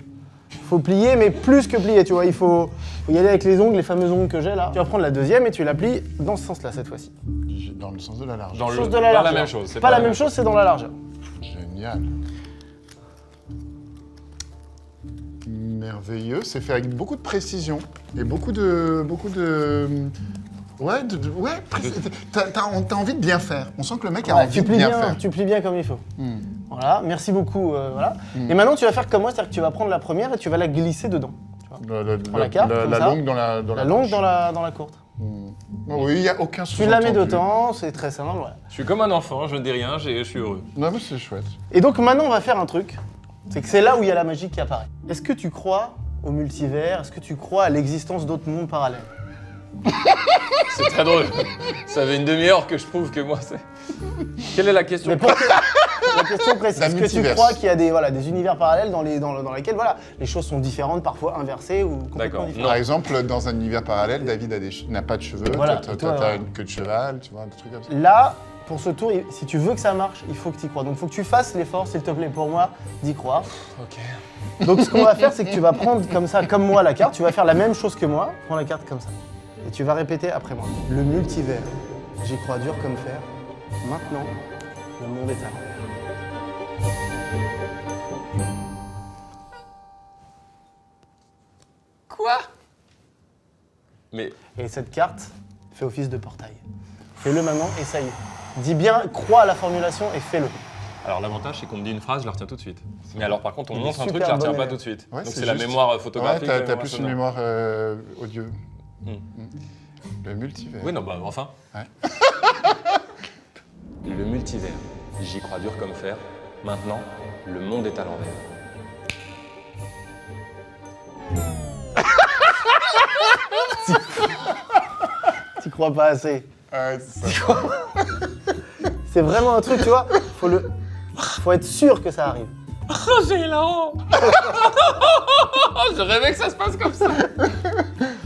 [SPEAKER 1] Faut plier, mais plus que plier, tu vois. Il faut y aller avec les ongles, les fameux ongles que j'ai là. Tu vas prendre la deuxième et tu la plies dans ce sens-là cette fois-ci.
[SPEAKER 2] Dans le sens de la largeur.
[SPEAKER 3] Dans le
[SPEAKER 1] Chose de
[SPEAKER 3] pas
[SPEAKER 1] la largeur.
[SPEAKER 3] la même chose. c'est
[SPEAKER 1] Pas la même chose, c'est dans la largeur.
[SPEAKER 2] Génial. Merveilleux. C'est fait avec beaucoup de précision et beaucoup de. Ouais, t'as envie de bien faire. On sent que le mec a
[SPEAKER 1] Ouais,
[SPEAKER 2] envie
[SPEAKER 1] tu
[SPEAKER 2] de
[SPEAKER 1] plies
[SPEAKER 2] bien
[SPEAKER 1] bien,
[SPEAKER 2] faire.
[SPEAKER 1] tu plies bien comme il faut. Voilà, merci beaucoup. Voilà. Et maintenant, tu vas faire comme moi, c'est-à-dire que tu vas prendre la première et tu vas la glisser dedans. Tu vois.
[SPEAKER 2] La
[SPEAKER 1] Prends la carte, comme
[SPEAKER 2] la
[SPEAKER 1] ça.
[SPEAKER 2] longue dans la
[SPEAKER 1] La longue dans la courte.
[SPEAKER 2] Oui, il n'y a aucun
[SPEAKER 1] Tu la mets
[SPEAKER 2] sous-entendu.
[SPEAKER 1] dedans, c'est très simple. Voilà.
[SPEAKER 3] Je suis comme un enfant, je ne dis rien, je suis heureux.
[SPEAKER 2] Non, mais c'est chouette.
[SPEAKER 1] Et donc maintenant, on va faire un truc. C'est que c'est là où il y a la magie qui apparaît. Est-ce que tu crois au multivers? Est-ce que tu crois à l'existence d'autres mondes parallèles?
[SPEAKER 3] C'est très drôle. Ça fait une demi-heure que je prouve que moi, c'est... Quelle est la question?
[SPEAKER 1] Mais pour que... La question précise,
[SPEAKER 2] La
[SPEAKER 1] est-ce que tu
[SPEAKER 2] multiverse.
[SPEAKER 1] crois qu'il y a des univers parallèles dans lesquels les choses sont différentes, parfois inversées ou complètement
[SPEAKER 3] D'accord.
[SPEAKER 1] différentes?
[SPEAKER 2] Par exemple, dans un univers parallèle, David n'a pas de cheveux,
[SPEAKER 1] Voilà,
[SPEAKER 2] toi,
[SPEAKER 1] toi,
[SPEAKER 2] t'as
[SPEAKER 1] voilà.
[SPEAKER 2] une queue de cheval, tu vois, des trucs comme ça.
[SPEAKER 1] Là, pour ce tour, si tu veux que ça marche, il faut que tu y crois. Donc il faut que tu fasses l'effort, s'il te plaît, pour moi, d'y croire.
[SPEAKER 3] Ok.
[SPEAKER 1] Donc ce qu'on va faire, c'est que tu vas prendre comme ça, comme moi, la carte. Tu vas faire la même chose que moi. Prends la carte comme ça. Et tu vas répéter après moi. Le multivers, j'y crois dur comme fer. Maintenant, le monde est à l'envers.
[SPEAKER 3] Quoi? Mais
[SPEAKER 1] Et cette carte fait office de portail. Fais-le maintenant, essaye. Dis bien, crois à la formulation et fais-le.
[SPEAKER 3] alors l'avantage, c'est qu'on me dit une phrase, je la retiens tout de suite. Mais alors par contre, on
[SPEAKER 1] Il
[SPEAKER 3] montre
[SPEAKER 1] est
[SPEAKER 3] un truc,
[SPEAKER 1] super
[SPEAKER 3] je la retiens
[SPEAKER 1] bon
[SPEAKER 3] pas
[SPEAKER 1] élève.
[SPEAKER 3] tout de suite.
[SPEAKER 2] Ouais,
[SPEAKER 3] Donc
[SPEAKER 2] c'est
[SPEAKER 3] c'est la
[SPEAKER 2] juste.
[SPEAKER 3] mémoire
[SPEAKER 2] Ouais,
[SPEAKER 3] photographique.
[SPEAKER 2] t'as plus une
[SPEAKER 3] sonore.
[SPEAKER 2] mémoire audio.
[SPEAKER 3] Hmm.
[SPEAKER 2] Le multivers.
[SPEAKER 3] Oui, non, bah enfin.
[SPEAKER 2] Ouais.
[SPEAKER 3] Le multivers, j'y crois dur comme fer. Maintenant, le monde est à l'envers.
[SPEAKER 1] T'y crois pas assez.
[SPEAKER 2] Ouais, c'est ça.
[SPEAKER 1] C'est vraiment un truc, tu vois. Faut être sûr que ça arrive.
[SPEAKER 3] Oh, j'ai la honte. Je rêvais que ça se passe comme ça.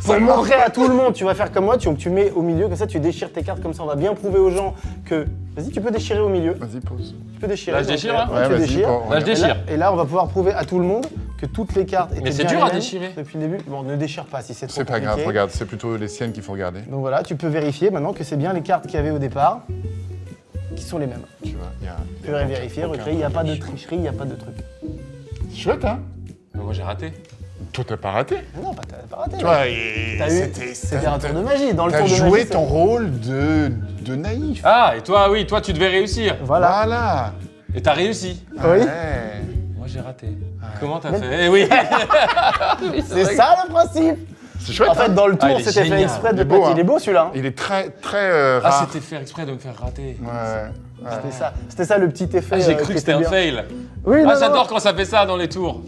[SPEAKER 1] Pour le montrer à tout le monde, tu vas faire comme moi, tu mets au milieu, comme ça tu déchires tes cartes, comme ça on va bien prouver aux gens que... Vas-y, tu peux déchirer au milieu.
[SPEAKER 2] Vas-y, pause.
[SPEAKER 1] Tu peux déchirer.
[SPEAKER 3] Là, je déchire,
[SPEAKER 1] Donc,
[SPEAKER 3] là
[SPEAKER 1] ouais,
[SPEAKER 2] Ouais,
[SPEAKER 1] tu
[SPEAKER 2] vas-y,
[SPEAKER 1] déchires.
[SPEAKER 2] bon,
[SPEAKER 3] Là, je déchire.
[SPEAKER 1] Et là, on va pouvoir prouver à tout le monde que toutes les cartes étaient
[SPEAKER 3] c'est
[SPEAKER 1] bien
[SPEAKER 3] dur
[SPEAKER 1] les
[SPEAKER 3] à
[SPEAKER 1] mêmes
[SPEAKER 3] déchirer.
[SPEAKER 1] depuis le début. Bon, ne déchire pas si c'est trop
[SPEAKER 2] C'est pas grave,
[SPEAKER 1] compliqué.
[SPEAKER 2] regarde, c'est plutôt les siennes qu'il faut regarder.
[SPEAKER 1] Donc voilà, tu peux vérifier maintenant que c'est bien les cartes qu'il y avait au départ qui sont les mêmes.
[SPEAKER 2] Tu vois, il y a.
[SPEAKER 1] Tu peux vérifier, recréer, il n'y a pas de tricherie, il n'y a pas de truc.
[SPEAKER 2] Chouette, hein?
[SPEAKER 3] Mais moi, j'ai raté.
[SPEAKER 2] Toi, t'as pas raté.
[SPEAKER 1] Non, t'as pas raté.
[SPEAKER 2] Toi,
[SPEAKER 1] C'était un tour de magie. Dans le
[SPEAKER 2] T'as
[SPEAKER 1] tour de
[SPEAKER 2] joué
[SPEAKER 1] magie,
[SPEAKER 2] ton rôle de naïf.
[SPEAKER 3] Ah, et toi, oui, toi, tu devais réussir.
[SPEAKER 1] Voilà.
[SPEAKER 2] Voilà.
[SPEAKER 3] Et t'as réussi.
[SPEAKER 1] Oui.
[SPEAKER 2] Ouais.
[SPEAKER 3] Moi, j'ai raté. Comment t'as fait? Eh oui.
[SPEAKER 1] C'est ça le principe.
[SPEAKER 2] C'est chouette.
[SPEAKER 1] En fait,
[SPEAKER 2] hein.
[SPEAKER 1] dans le tour,
[SPEAKER 3] Ah, il est
[SPEAKER 1] c'était fait
[SPEAKER 3] génial.
[SPEAKER 1] exprès
[SPEAKER 2] Il
[SPEAKER 1] de
[SPEAKER 2] est beau,
[SPEAKER 1] pas.
[SPEAKER 2] hein.
[SPEAKER 1] Il est beau celui-là. hein.
[SPEAKER 2] Il est très, très
[SPEAKER 3] Ah,
[SPEAKER 2] rare.
[SPEAKER 3] c'était faire exprès de me faire rater.
[SPEAKER 2] Ouais.
[SPEAKER 1] C'était ça le petit effet.
[SPEAKER 3] Ah, j'ai
[SPEAKER 1] qui
[SPEAKER 3] cru que
[SPEAKER 1] était
[SPEAKER 3] c'était un
[SPEAKER 1] bien.
[SPEAKER 3] fail.
[SPEAKER 1] Oui, non,
[SPEAKER 3] Ah,
[SPEAKER 1] non.
[SPEAKER 3] j'adore quand ça fait ça dans les tours.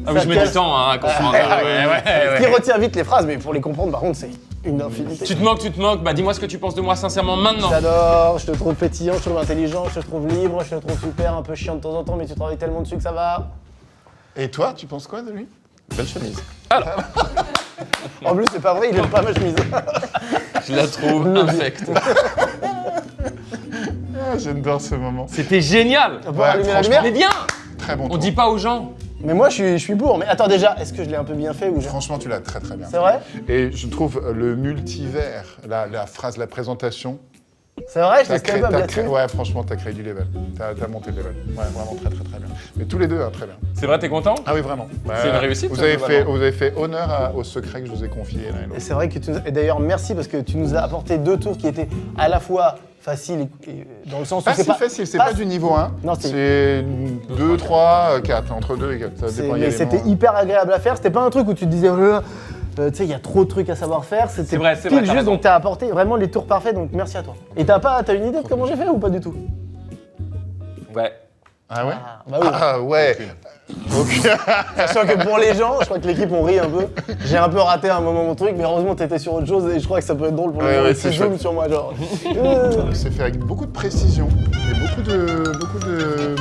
[SPEAKER 3] Ah oui,
[SPEAKER 1] Ça
[SPEAKER 3] je mets du
[SPEAKER 1] casse.
[SPEAKER 3] temps hein, à comprendre. Ouais.
[SPEAKER 1] Qui retient vite les phrases, mais pour les comprendre, par contre, c'est une infinité.
[SPEAKER 3] Tu te moques, bah dis-moi ce que tu penses de moi sincèrement maintenant.
[SPEAKER 1] J'adore, je te trouve pétillant, je te trouve intelligent, je te trouve libre, je te trouve super, un peu chiant de temps en temps, mais tu travailles tellement dessus que ça va.
[SPEAKER 2] Et toi, tu penses quoi de lui?
[SPEAKER 3] Belle chemise. Alors,
[SPEAKER 1] En plus, c'est pas vrai, il aime pas ma chemise.
[SPEAKER 3] je la trouve infecte.
[SPEAKER 2] Ah, j'adore ce moment.
[SPEAKER 3] C'était génial.
[SPEAKER 1] On peut
[SPEAKER 2] Ouais,
[SPEAKER 1] allumer la
[SPEAKER 2] franchement.
[SPEAKER 1] lumière.
[SPEAKER 3] Mais bien.
[SPEAKER 2] Très bon
[SPEAKER 3] On
[SPEAKER 2] tour.
[SPEAKER 3] dit pas aux gens.
[SPEAKER 1] Mais moi, je suis bourre. Mais attends, déjà, est-ce que je l'ai un peu bien fait ou je...
[SPEAKER 2] Franchement, tu l'as très très bien.
[SPEAKER 1] C'est vrai?
[SPEAKER 2] Et je trouve le multivers, la phrase, la présentation,
[SPEAKER 1] C'est vrai, je
[SPEAKER 2] t'as
[SPEAKER 1] l'ai
[SPEAKER 2] créé,
[SPEAKER 1] step up là-dessus.
[SPEAKER 2] ouais, franchement, t'as créé du level. T'as monté le level. Ouais, vraiment très très très bien. Mais tous les deux, hein, très bien.
[SPEAKER 3] C'est vrai, t'es content?
[SPEAKER 2] Ah oui, vraiment.
[SPEAKER 3] C'est une réussite,
[SPEAKER 2] Vous
[SPEAKER 3] ça,
[SPEAKER 2] avez
[SPEAKER 3] globalement.
[SPEAKER 2] vous avez fait honneur au secret que je vous ai confié l'un et
[SPEAKER 1] Et
[SPEAKER 2] l'autre.
[SPEAKER 1] c'est vrai que tu nous... Et d'ailleurs, merci parce que tu nous as apporté 2 tours qui étaient à la fois faciles et dans le sens où
[SPEAKER 2] Pas
[SPEAKER 1] c'est
[SPEAKER 2] si facile, c'est pas du niveau 1.
[SPEAKER 1] Non, c'est-
[SPEAKER 2] c'est 2, 3, 4, entre 2 et 4. Ça
[SPEAKER 1] C'est-
[SPEAKER 2] dépend, il y a
[SPEAKER 1] mais
[SPEAKER 2] des
[SPEAKER 1] c'était
[SPEAKER 2] moments-
[SPEAKER 1] hyper agréable à faire. C'était pas un truc où tu te disais, oh là là, tu sais, il y a trop de trucs à savoir faire. C'était
[SPEAKER 3] C'est vrai, c'est
[SPEAKER 1] pile
[SPEAKER 3] vrai, t'as
[SPEAKER 1] juste,
[SPEAKER 3] raison.
[SPEAKER 1] donc t'as apporté vraiment les tours parfaits. Donc merci à toi. Et t'as une idée de comment j'ai fait ou pas du tout?
[SPEAKER 3] Ouais.
[SPEAKER 2] Ah ouais?
[SPEAKER 1] Bah oui.
[SPEAKER 2] Ah ouais. Ok.
[SPEAKER 1] Sachant que pour les gens, je crois que l'équipe on rit un peu. J'ai un peu raté un moment mon truc, mais heureusement t'étais sur autre chose et je crois que ça peut être drôle pour les
[SPEAKER 2] Ouais,
[SPEAKER 1] gens
[SPEAKER 2] ouais,
[SPEAKER 1] qui
[SPEAKER 2] c'est
[SPEAKER 1] zooment
[SPEAKER 2] chouette.
[SPEAKER 1] sur moi genre.
[SPEAKER 2] C'est fait avec beaucoup de précision et beaucoup de.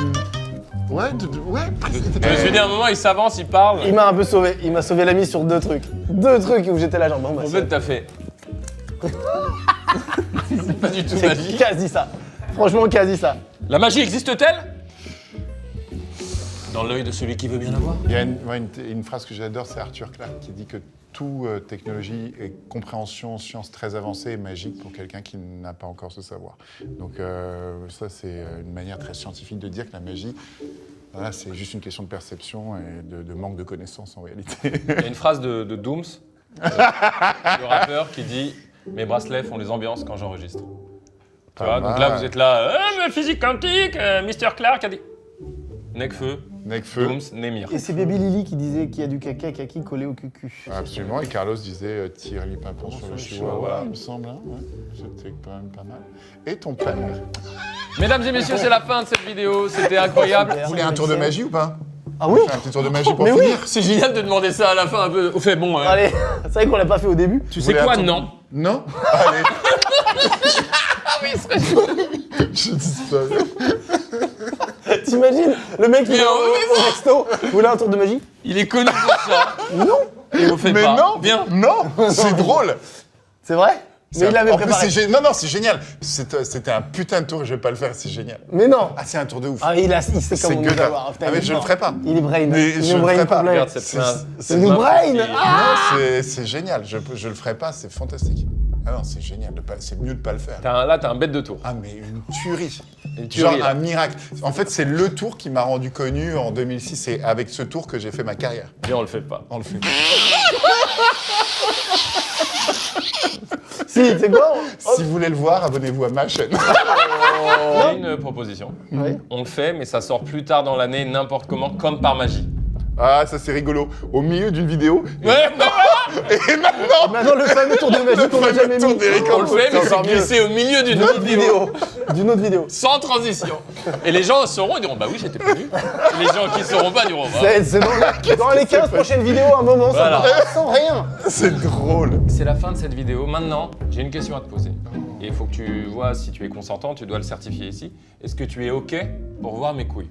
[SPEAKER 2] Ouais, ouais.
[SPEAKER 3] Je me suis dit à un moment, il s'avance, il parle.
[SPEAKER 1] Il m'a un peu sauvé. Il m'a sauvé la mise sur 2 trucs. 2 trucs où j'étais là genre bon bah
[SPEAKER 3] En fait, t'as fait. C'est pas du tout
[SPEAKER 1] c'est
[SPEAKER 3] magique.
[SPEAKER 1] quasi ça. Franchement quasi ça.
[SPEAKER 3] La magie existe-t-elle? Dans l'œil de celui qui veut bien la voir.
[SPEAKER 2] Il y a une phrase que j'adore, c'est Arthur Clarke qui dit que toute technologie et compréhension, science très avancée est magique pour quelqu'un qui n'a pas encore ce savoir. Donc ça, c'est une manière très scientifique de dire que la magie, voilà, c'est juste une question de perception et de manque de connaissances en réalité.
[SPEAKER 3] Il y a une phrase de Dooms, le rappeur, qui dit « Mes bracelets font les ambiances quand j'enregistre ». Tu vois, donc là, vous êtes là, mais physique quantique, Mr. Clark a dit. Necfeu,
[SPEAKER 2] Necfeu.
[SPEAKER 3] Dooms, Nemir.
[SPEAKER 1] Et c'est Baby Lily qui disait qu'il y a du caca kaki collé au cucu.
[SPEAKER 2] Absolument, et Carlos disait tire les pimpons sur le chihuahua,
[SPEAKER 3] chihuahua.
[SPEAKER 2] il me semble. Hein, ouais. C'était quand même pas mal. Et ton père.
[SPEAKER 3] Mesdames et messieurs, c'est la fin de cette vidéo. C'était incroyable.
[SPEAKER 2] Vous voulez un tour de magie ou pas?
[SPEAKER 1] Ah oui?
[SPEAKER 2] On fait un petit tour de magie pour
[SPEAKER 1] Mais oui.
[SPEAKER 2] finir.
[SPEAKER 3] C'est génial de demander ça à la fin un peu. Au fait, bon.
[SPEAKER 1] Allez, c'est vrai qu'on l'a pas fait au début.
[SPEAKER 3] Tu sais
[SPEAKER 2] voulez
[SPEAKER 3] quoi?
[SPEAKER 2] un tour-
[SPEAKER 3] Non.
[SPEAKER 2] Non? Allez.
[SPEAKER 3] Ah oui, c'est
[SPEAKER 2] Je dis ça.
[SPEAKER 1] T'imagines? Le mec, il
[SPEAKER 3] Mais
[SPEAKER 1] est
[SPEAKER 3] on
[SPEAKER 1] au resto. Vous voulez un tour de magie?
[SPEAKER 3] Il est connu pour ça.
[SPEAKER 1] Non.
[SPEAKER 3] Et on fait
[SPEAKER 2] Mais
[SPEAKER 3] pas.
[SPEAKER 2] non!
[SPEAKER 3] Viens.
[SPEAKER 2] Non! C'est drôle!
[SPEAKER 1] C'est vrai? Mais il l'avait
[SPEAKER 2] En plus,
[SPEAKER 1] préparé.
[SPEAKER 2] Non, non, c'est génial. C'était un putain de tour, je vais pas le faire, c'est génial.
[SPEAKER 1] Mais non.
[SPEAKER 2] Ah, c'est un tour de ouf.
[SPEAKER 1] Ah, il sait
[SPEAKER 2] C'est
[SPEAKER 1] comment nous
[SPEAKER 2] gueudin.
[SPEAKER 1] avoir. Putain,
[SPEAKER 2] Ah, mais
[SPEAKER 1] il est
[SPEAKER 2] je le
[SPEAKER 1] fort.
[SPEAKER 2] ferai pas.
[SPEAKER 1] Il est brain.
[SPEAKER 2] Mais
[SPEAKER 1] Il
[SPEAKER 2] je
[SPEAKER 1] est
[SPEAKER 2] le
[SPEAKER 1] brain
[SPEAKER 2] ferai pas.
[SPEAKER 1] complet.
[SPEAKER 3] Regarde cette
[SPEAKER 2] C'est-
[SPEAKER 3] main.
[SPEAKER 2] c'est
[SPEAKER 3] Cette
[SPEAKER 1] nous
[SPEAKER 3] main
[SPEAKER 1] brain.
[SPEAKER 3] qui-
[SPEAKER 1] Ah
[SPEAKER 2] Non, c'est génial. Je le ferai pas, c'est fantastique. Ah non, c'est génial. C'est mieux de pas le faire.
[SPEAKER 3] Là, t'as un bête de tour.
[SPEAKER 2] Ah, mais une tuerie.
[SPEAKER 3] Une
[SPEAKER 2] Genre
[SPEAKER 3] tuerie, là.
[SPEAKER 2] un miracle. En fait, c'est le tour qui m'a rendu connu en 2006. C'est avec ce tour que j'ai fait ma carrière.
[SPEAKER 3] Viens, on le fait pas.
[SPEAKER 2] On le fait.
[SPEAKER 1] Si, c'est quoi?
[SPEAKER 2] Si vous voulez le voir, abonnez-vous à ma chaîne.
[SPEAKER 3] J'ai une proposition.
[SPEAKER 1] Ouais.
[SPEAKER 3] On le fait, mais ça sort plus tard dans l'année, n'importe comment, comme par magie.
[SPEAKER 2] Ah, ça c'est rigolo. Au milieu d'une vidéo.
[SPEAKER 3] Ouais,
[SPEAKER 2] Et maintenant,
[SPEAKER 1] Maintenant, le fameux tour de magie qu'on a jamais
[SPEAKER 2] tour
[SPEAKER 1] mis.
[SPEAKER 2] d'Eric
[SPEAKER 3] on le fait, mais c'est
[SPEAKER 1] encore mieux.
[SPEAKER 3] glissé au milieu d'une
[SPEAKER 1] D'une
[SPEAKER 3] autre
[SPEAKER 1] autre
[SPEAKER 3] vidéo.
[SPEAKER 1] vidéo. D'une autre vidéo.
[SPEAKER 3] Sans transition. Et les gens sauront, ils diront, bah oui, j'étais prévenu. Et les gens qui sauront pas diront, bah.
[SPEAKER 1] C'est dans les 15 prochaines vidéos, un moment, ça
[SPEAKER 3] Voilà.
[SPEAKER 1] va sans rien.
[SPEAKER 2] c'est drôle.
[SPEAKER 3] C'est la fin de cette vidéo. Maintenant, j'ai une question à te poser. Et il faut que tu vois si tu es consentant, tu dois le certifier ici. Est-ce que tu es OK pour voir mes couilles?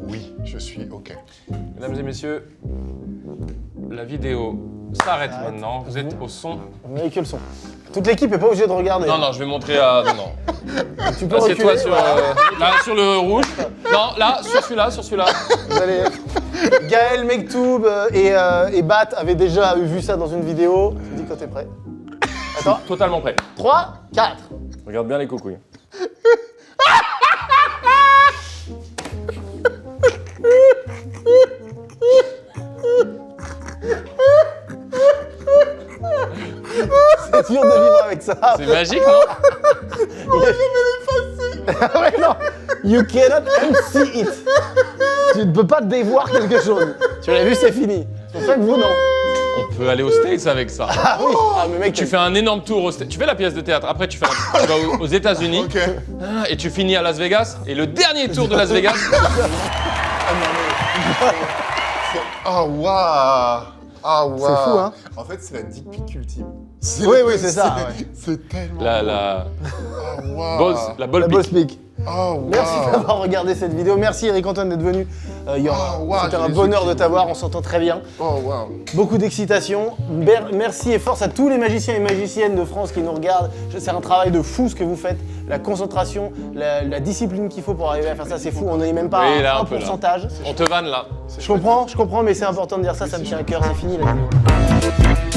[SPEAKER 2] Oui, je suis OK.
[SPEAKER 3] Mesdames et messieurs, la vidéo s'arrête maintenant. Vous êtes au son.
[SPEAKER 1] Mais que le son. Toute l'équipe est pas obligée de regarder.
[SPEAKER 3] Non, non, je vais montrer à. Non, non.
[SPEAKER 1] Tu peux
[SPEAKER 3] Assieds-toi
[SPEAKER 1] reculer,
[SPEAKER 3] sur,
[SPEAKER 1] voilà.
[SPEAKER 3] là, sur le rouge. Non, là, sur celui-là, sur celui-là.
[SPEAKER 1] Vous allez... Gaël, Mektoub et Bat avaient déjà vu ça dans une vidéo. Tu me dis quand t'es prêt. Attends.
[SPEAKER 3] Totalement prêt.
[SPEAKER 1] 3, 4.
[SPEAKER 3] Regarde bien les coucouilles.
[SPEAKER 1] C'est dur de vivre avec ça.
[SPEAKER 3] C'est magique, non?
[SPEAKER 1] Ouais, non. You cannot unsee it. Tu ne peux pas dévoir quelque chose. Tu l'as vu, c'est fini. C'est pour ça que vous, non.
[SPEAKER 3] On peut aller aux States avec ça.
[SPEAKER 1] Ah oui. Ah, mais mec,
[SPEAKER 3] Tu fais un énorme tour aux States. Tu fais la pièce de théâtre. Après, tu vas aux États-Unis.
[SPEAKER 2] OK.
[SPEAKER 3] Et tu finis à Las Vegas. Et le dernier tour de Las Vegas,
[SPEAKER 2] Oh, waouh. Ah, waouh.
[SPEAKER 1] C'est fou, hein.
[SPEAKER 2] En fait, c'est la dick pic ultime.
[SPEAKER 1] Oui, oui, c'est ça, ouais.
[SPEAKER 2] C'est tellement...
[SPEAKER 3] la
[SPEAKER 2] Oh, waouh.
[SPEAKER 3] boss, la ball
[SPEAKER 1] la
[SPEAKER 3] pick.
[SPEAKER 1] boss pick.
[SPEAKER 2] Oh, waouh.
[SPEAKER 1] Merci d'avoir regardé cette vidéo. Merci Eric-Antoine d'être venu.
[SPEAKER 2] Oh, wow,
[SPEAKER 1] C'était
[SPEAKER 2] j'ai
[SPEAKER 1] un
[SPEAKER 2] les
[SPEAKER 1] bonheur
[SPEAKER 2] yeux
[SPEAKER 1] de
[SPEAKER 2] qui-
[SPEAKER 1] t'avoir, on s'entend très bien.
[SPEAKER 2] Oh, waouh.
[SPEAKER 1] Beaucoup d'excitation. Merci et force à tous les magiciens et magiciennes de France qui nous regardent. C'est un travail de fou ce que vous faites. La concentration, la discipline qu'il faut pour arriver à faire ça, c'est fou. On n'est même pas
[SPEAKER 3] Oui, là,
[SPEAKER 1] à
[SPEAKER 3] un
[SPEAKER 1] un
[SPEAKER 3] peu, là.
[SPEAKER 1] pourcentage.
[SPEAKER 3] On te vanne là.
[SPEAKER 1] Je comprends, mais c'est important de dire ça me tient à cœur. C'est fini la vidéo.